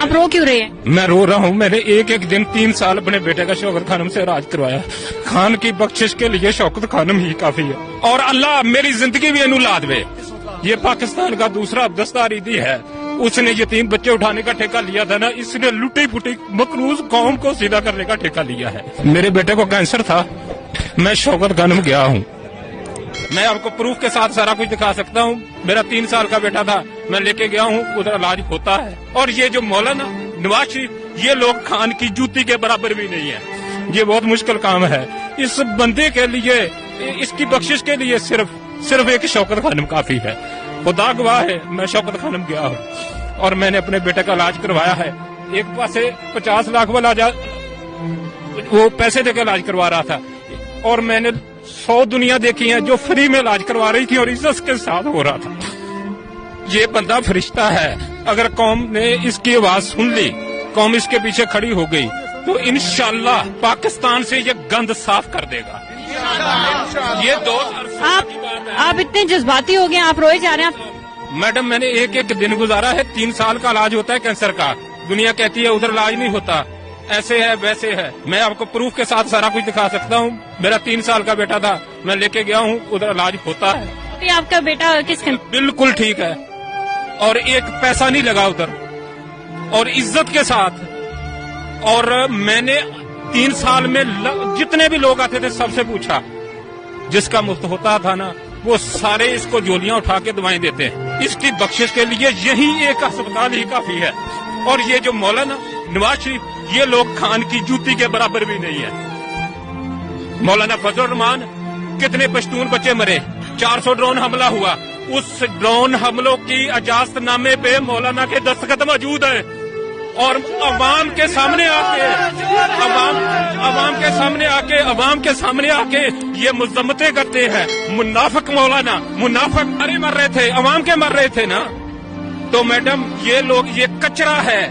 आप रो क्यों रहे हैं? मैं रो रहा हूँ। मैंने एक एक दिन 3 साल अपने बेटे का शौकत खानम से इलाज करवाया। खान की बख्शिश के लिए शौकत खानम ही काफी है, और अल्लाह मेरी जिंदगी भी इन्हू ला दे। ये पाकिस्तान का दूसरा अब्दस्तार ईदी है। उसने यतीम बच्चे उठाने का ठेका लिया था ना, इसने लुटी फुटी मकरूज कौम को सीधा करने का ठेका लिया है। मेरे बेटे को कैंसर था, मैं शौकत खानम गया हूँ। मैं आपको प्रूफ के साथ सारा कुछ दिखा सकता हूँ। मेरा 3 साल का बेटा था, मैं लेके गया हूँ, उधर इलाज होता है। और ये जो मौलाना नवाज शरीफ, ये लोग खान की जूती के बराबर भी नहीं है। ये बहुत मुश्किल काम है इस बंदे के लिए। इसकी बख्शिश के लिए सिर्फ एक शौकत खानम काफी है। खुदा गवाह है, मैं शौकत खानम गया हूँ और मैंने अपने बेटे का इलाज करवाया है। एक पासे 50 लाख वाला वो पैसे देकर इलाज करवा रहा था, और मैंने 100 दुनिया देखी है जो फ्री में इलाज करवा रही थी और इज्जत के साथ हो रहा था। ये बंदा फरिश्ता है। अगर कौम ने इसकी आवाज सुन ली, कौम इसके पीछे खड़ी हो गई, तो इंशाल्लाह पाकिस्तान से ये गंद साफ कर देगा। ये 2 साल की बात है। आप इतने जज्बाती हो गए, आप रोए जा रहे हैं। मैडम, मैंने एक एक दिन गुजारा है। 3 साल का इलाज होता है कैंसर का। दुनिया कहती है उधर इलाज नहीं होता, ऐसे है वैसे है। मैं आपको प्रूफ के साथ सारा कुछ दिखा सकता हूँ। मेरा 3 साल का बेटा था, मैं लेके गया हूँ, उधर इलाज होता है। अभी आपका बेटा किस बिल्कुल ठीक है, और एक पैसा नहीं लगा उधर, और इज्जत के साथ। और मैंने 3 साल में जितने भी लोग आते थे सबसे पूछा, जिसका मुफ्त होता था ना, वो सारे इसको झोलियां उठा के दवाएं देते हैं। इसकी बख्शिश के लिए यही एक अस्पताल ही काफी है। और ये जो मौलाना नवाज शरीफ, ये लोग खान की जूती के बराबर भी नहीं है। मौलाना फजल रहमान, कितने पश्तून बच्चे मरे, 400 ड्रोन हमला हुआ। उस ड्रोन हमलों की इजाजतनामे पे मौलाना के दस्तखत मौजूद है, और अवाम के सामने आके ये मुजम्मतें करते हैं। मुनाफिक मौलाना, मुनाफिक अरे मर रहे थे, अवाम के मर रहे थे ना। तो मैडम, ये लोग, ये कचरा है।